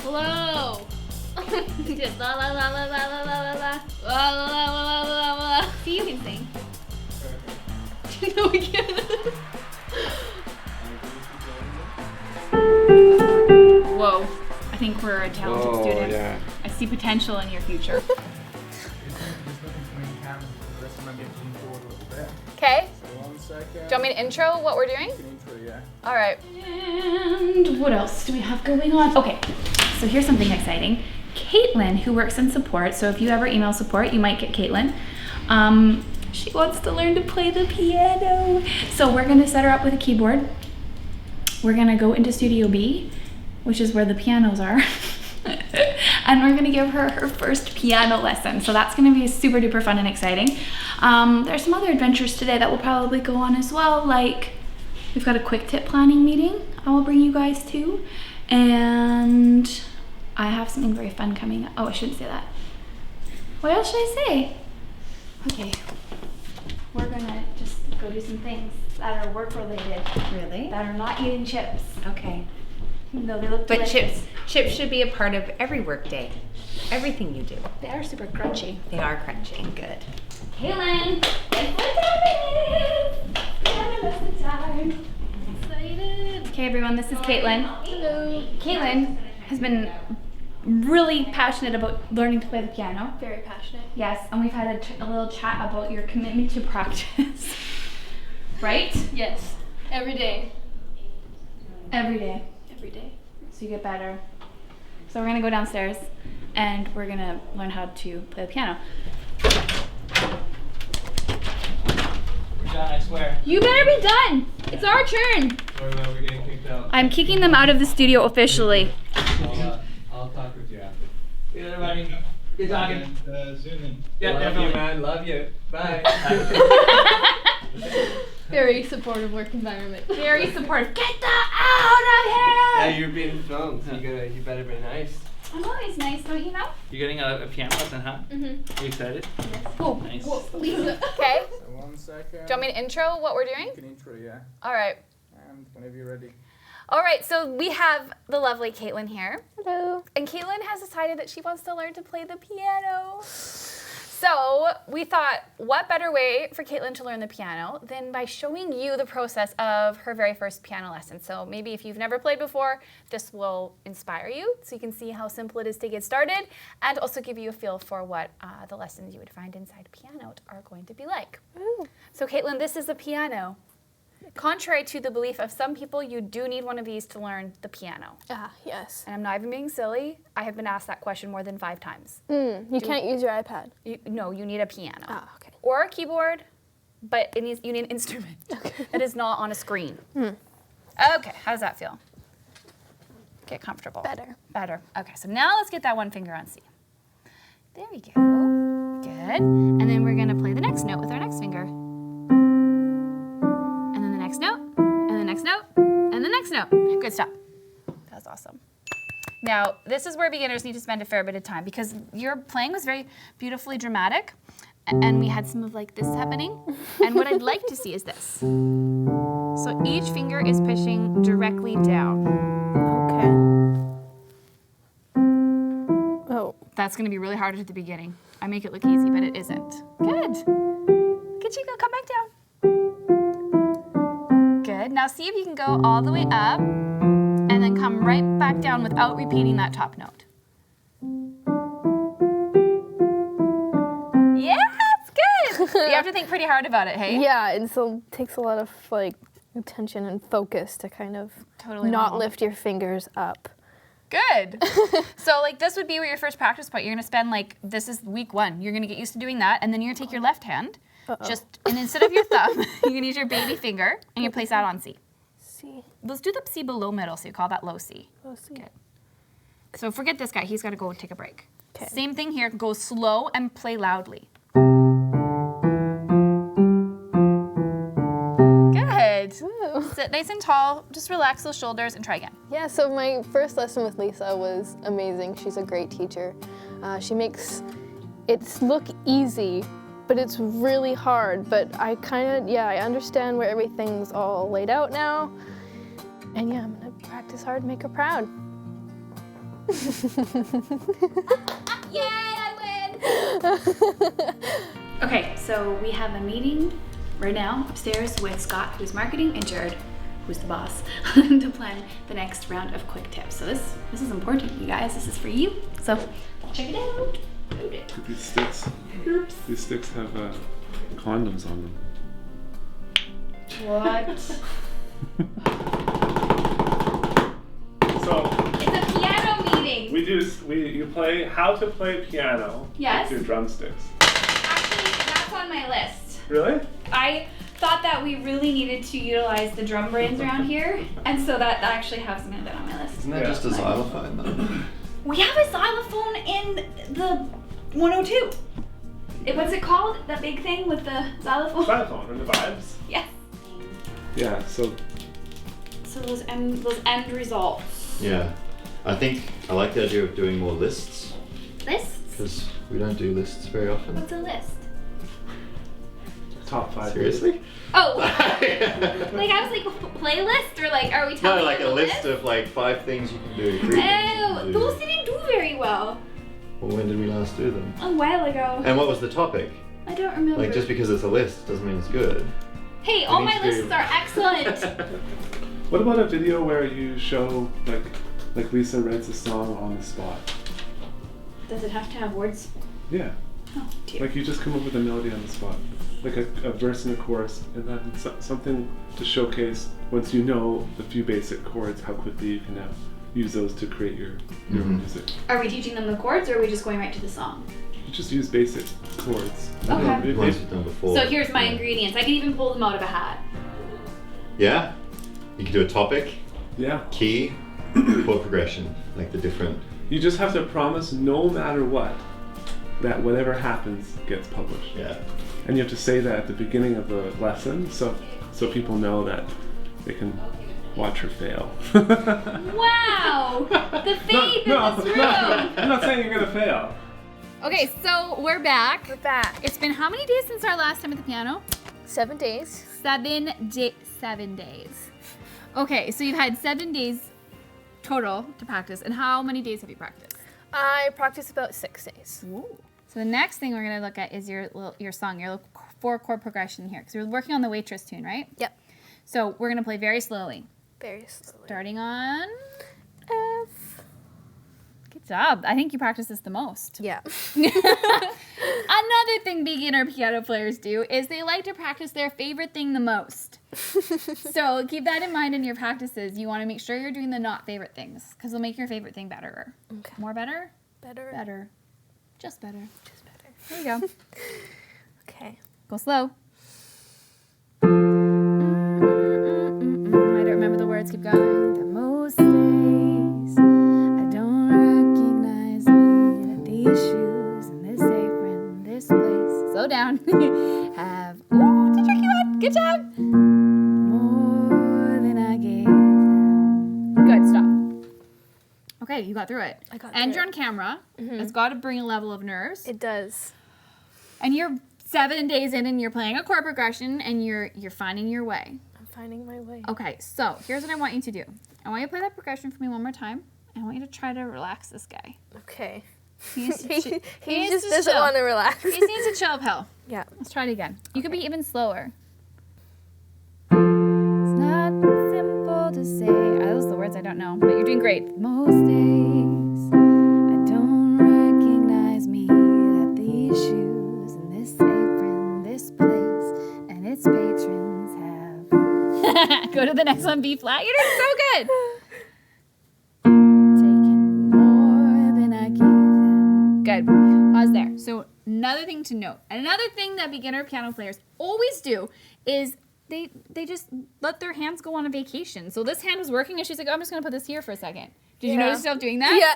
Hello. Just la la la la la la la la la la la la la la. See, you can sing. No, we can't. Whoa. I think we're a talented student. Yeah. I see potential in your future. Okay. One second. Do you want me to intro what we're doing? Yeah. All right. And what else do we have going on? Okay, so here's something exciting. Kaitlyn, who works in support, so if you ever email support, you might get Kaitlyn. She wants to learn to play the piano. So we're gonna set her up with a keyboard. We're gonna go into Studio B, which is where the pianos are. And we're gonna give her her first piano lesson. So that's gonna be super duper fun and exciting. There's some other adventures today that will probably go on as well, like we've got a quick tip planning meeting I will bring you guys to, and I have something very fun coming up. Oh, I shouldn't say that. What else should I say? Okay, we're gonna just go do some things that are work related. Really? That are not eating chips. Okay. Even though they look But delicious. chips should be a part of every work day. Everything you do. They are super crunchy. They are crunchy. Good. Kaitlyn, guess what time it is? Piano lesson time. I'm excited. Okay, everyone, this is Kaitlyn. Hello. Kaitlyn has been really passionate about learning to play the piano. Very passionate. Yes, and we've had a little chat about your commitment to practice. Right? Yes. Every day. Every day. Every day. So you get better. So we're gonna go downstairs and we're gonna learn how to play the piano. We're done, I swear. You better be done! It's our turn! Or we're getting kicked out. I'm kicking them out of the studio officially. I'll talk with you after. See you later, buddy. Good talking. Zoom in. Yeah, Love definitely. you, man. Love you. Bye. Very supportive work environment. Very supportive. Get that out Yeah, of here! you're being filmed, so you better be nice. I'm always nice, don't you know? You're getting a piano lesson, huh? Mm-hmm. You excited? Oh, Nice. Lisa. Okay. So 1 second. Do you want me to intro what we're doing? You can intro, yeah. All right. And whenever you're ready. All right, so we have the lovely Kaitlyn here. Hello. And Kaitlyn has decided that she wants to learn to play the piano. So we thought, what better way for Kaitlyn to learn the piano than by showing you the process of her very first piano lesson. So maybe if you've never played before, this will inspire you so you can see how simple it is to get started and also give you a feel for what the lessons you would find inside Pianote are going to be like. Ooh. So Kaitlyn, this is the piano. Contrary to the belief of some people, you do need one of these to learn the piano. Ah, yes. And I'm not even being silly. I have been asked that question more than 5 times. You can't use your iPad. No, you need a piano. Ah, okay. Or a keyboard, but you need an instrument that is not on a screen. Okay, how does that feel? Get comfortable. Better. Better. Okay, so now let's get that one finger on C. There we go. Good. And then we're gonna play the next note with our next finger. And then the next note, and the next note, and the next note. Good, stop. That was awesome. Now, this is where beginners need to spend a fair bit of time because your playing was very beautifully dramatic and we had some of like this happening. And what I'd like to see is this. So each finger is pushing directly down. Okay. Oh. That's gonna be really hard at the beginning. I make it look easy, but it isn't. Good. Look at you go, come back down. Good, now see if you can go all the way up and then come right back down without repeating that top note. Yeah, it's good. You have to think pretty hard about it, hey? Yeah, it still takes a lot of like attention and focus to kind of Totally not normal. lift your fingers up. Good. So like this would be your first practice point. You're gonna spend like, this is week 1. You're gonna get used to doing that and then you're gonna take your left hand, and instead of your thumb, you're gonna use your baby finger and you place that on C. C. Let's do the C below middle, so you call that low C. Oh, C. Good. So forget this guy, he's gotta go take a break. 'Kay. Same thing here, go slow and play loudly. Good. Woo. Sit nice and tall, just relax those shoulders and try again. Yeah, so my first lesson with Lisa was amazing. She's a great teacher. She makes it look easy, but it's really hard. But I kind of, I understand where everything's all laid out now. And yeah, I'm gonna practice hard, make her proud. Yay, I win! Okay, so we have a meeting right now upstairs with Scott, who's marketing, and Jared, who's the boss, to plan the next round of quick tips. So this is important, you guys. This is for you. So check it out. Load it. These sticks. Oops. These sticks have condoms on them. What? So It's a piano meeting. you play how to play piano Yes. with your drumsticks. Actually, that's on my list. Really? I thought that we really needed to utilize the drum brains around here, and so that actually hasn't been on my list. Isn't that just a xylophone though? We have a xylophone in the 102. What's it called? That big thing with the xylophone? Xylophone and the vibes. Yes. Yeah. So So those end results. Yeah. I think I like the idea of doing more lists Lists? because we don't do lists very often. What's a list? top 5. Seriously? Oh, like I was like playlist, or like are we telling No, like you a the list of like 5 things you can do, 3 things you Oh, can do. those didn't do very well. Well, when did we last do them? A while ago. And what was the topic? I don't remember. Like just because it's a list doesn't mean it's good. Hey, all need my to do- lists are excellent. What about a video where you show like Lisa writes a song on the spot? Does it have to have words? Yeah. Oh, dear. Like you just come up with a melody on the spot, like a verse and a chorus, and then something to showcase once you know the few basic chords, how quickly you can now use those to create your own music. Are we teaching them the chords, or are we just going right to the song? You just use basic chords. Okay. Ones we've done before. So here's my Yeah. ingredients. I can even pull them out of a hat. Yeah. You can do a topic, Yeah. key, chord progression, like the different. You just have to promise, no matter what, that whatever happens gets published. Yeah. And you have to say that at the beginning of the lesson, so people know that they can watch her fail. Wow! The faith in this room! I'm not saying you're gonna fail. Okay, so we're back. We're back. It's been how many days since our last time at the piano? 7 days. 7 days. Okay, so you've had 7 days total to practice, and how many days have you practiced? I practice about 6 days. Ooh. So the next thing we're gonna look at is your song, your 4-chord progression here, because we're working on the waitress tune, right? Yep. So we're gonna play very slowly, Very slowly. starting on. F. Good job. I think you practice this the most. Yeah. Another thing beginner piano players do is they like to practice their favorite thing the most. So keep that in mind in your practices. You want to make sure you're doing the not favorite things, because they'll make your favorite thing better. Okay. More better? Better. Better. Just better. Just better. There you go. Okay. Go slow. I don't remember the words. Keep going. The most days I don't recognize me in these shoes and this apron, this place. Slow down. Have ooh, to trick you out. Good job. More than I gave them. Good. Stop. Okay, you got through it. I got And through you're it. on camera. It's got to bring a level of nerves. It does. And you're 7 days in, and you're playing a chord progression, and you're finding your way. I'm finding my way. Okay, so here's what I want you to do. I want you to play that progression for me one more time. I want you to try to relax this guy. Okay. He needs to he needs just to doesn't chill. want to relax. He just needs to chill, pal. Yeah. Let's try it again. You could be even slower. It's not simple to say. Those are the words I don't know, but you're doing great. Most days I don't recognize me that these shoes and this apron, this place, and its patrons have. Go to the next one, B flat. You're doing so good. Taking more than I gave them. Good. Pause there. So another thing to note, another thing that beginner piano players always do is they just let their hands go on a vacation. So this hand was working, and she's like, oh, I'm just gonna put this here for a second. Did you notice yourself doing that? Yeah.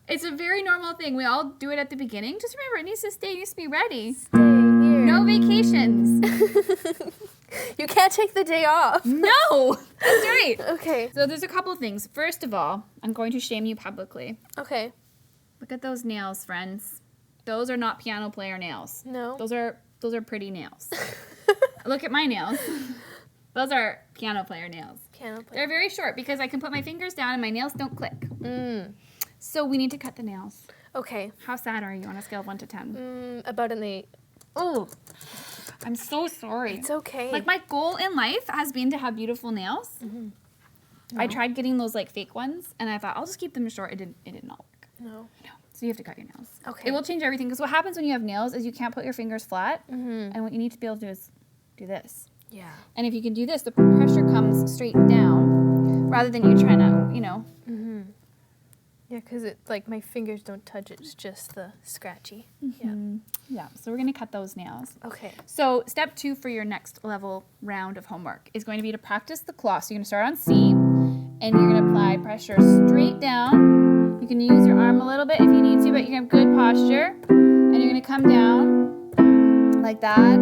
It's a very normal thing. We all do it at the beginning. Just remember, it needs to stay, it needs to be ready. Stay here. No vacations. You can't take the day off. No! That's right. Okay. So there's a couple things. First of all, I'm going to shame you publicly. Okay. Look at those nails, friends. Those are not piano player nails. No. Those are pretty nails. Look at my nails. Those are piano player nails. Piano They're player. very short because I can put my fingers down and my nails don't click. Mm. So we need to cut the nails. Okay. How sad are you on a scale of 1 to 10? About an 8. Oh, I'm so sorry. It's okay. Like my goal in life has been to have beautiful nails. I tried getting those like fake ones and I thought I'll just keep them short. It did not work. No. No. So you have to cut your nails. Okay. It will change everything because what happens when you have nails is you can't put your fingers flat. And what you need to be able to do is do this. Yeah. And if you can do this, the pressure comes straight down rather than you trying to, Yeah, because it like my fingers don't touch. It's just the scratchy. Yeah, so we're gonna cut those nails. Yeah. Okay. So step 2 for your next level round of homework is going to be to practice the claw. So you're gonna start on C and you're gonna apply pressure straight down. You can use your arm a little bit if you need to, but you're gonna have good posture. And you're gonna come down like that.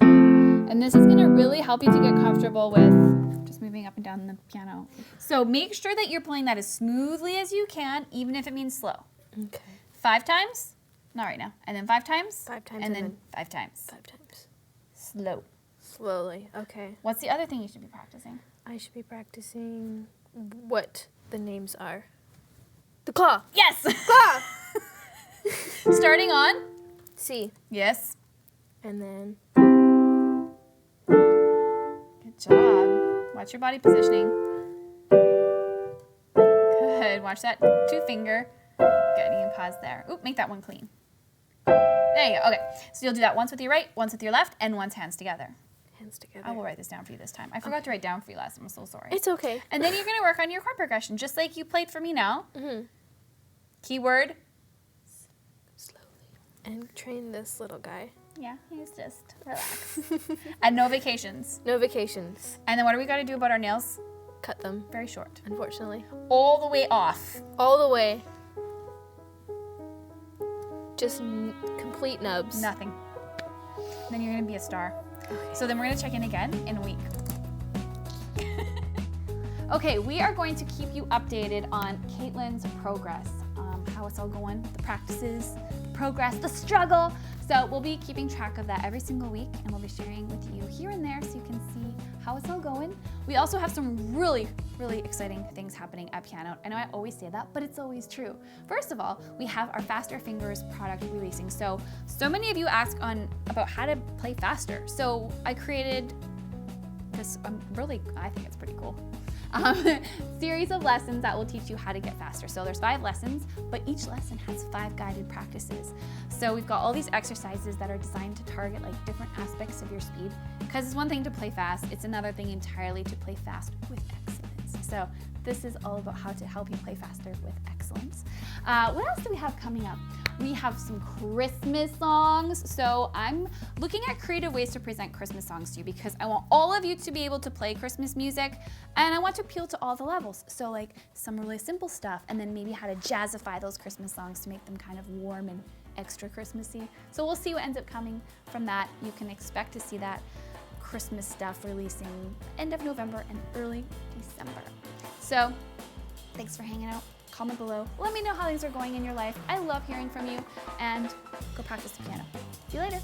And this is gonna really help you to get comfortable with just moving up and down the piano. So make sure that you're playing that as smoothly as you can, even if it means slow. Okay. 5 times, not right now, and then 5 times, 5 times and then 5 times. 5 times. Slow. Slowly. Okay. What's the other thing you should be practicing? I should be practicing what the names are. The claw. Yes! Claw. Starting on? C. Yes. And then Good job. Watch your body positioning. Good. Watch that 2-finger. Good. You can pause there. Oop, make that one clean. There you go. Okay. So you'll do that once with your right, once with your left, and once hands together. hands together. I will write this down for you this time. I forgot to write down for you last time. I'm so sorry. It's okay. And then you're going to work on your chord progression, just like you played for me now. Keyword. Slowly. And train this little guy. Yeah, he's just relax. And no vacations. No vacations. And then what do we got to do about our nails? Cut them, Very short. unfortunately. All the way off. All the way. Just complete nubs. Nothing. Then you're going to be a star. So then we're going to check in again in a week. Okay, we are going to keep you updated on Kaitlyn's progress, how it's all going, the practices, the progress, the struggle. So we'll be keeping track of that every single week, and we'll be sharing with you here and there so you can see how it's all going. We also have some really, really exciting things happening at Pianote. I know I always say that, but it's always true. First of all, we have our Faster Fingers product releasing. So many of you ask about how to play faster. So I created this, I think it's pretty cool. Series of lessons that will teach you how to get faster. So there's 5 lessons, but each lesson has 5 guided practices. So we've got all these exercises that are designed to target like different aspects of your speed. Because it's one thing to play fast, it's another thing entirely to play fast with excellence. So this is all about how to help you play faster with excellence. What else do we have coming up? We have some Christmas songs. So I'm looking at creative ways to present Christmas songs to you because I want all of you to be able to play Christmas music and I want to appeal to all the levels. So like some really simple stuff and then maybe how to jazzify those Christmas songs to make them kind of warm and extra Christmassy. So we'll see what ends up coming from that. You can expect to see that Christmas stuff releasing end of November and early December. So thanks for hanging out. Comment below. Let me know how things are going in your life. I love hearing from you and go practice the piano. See you later.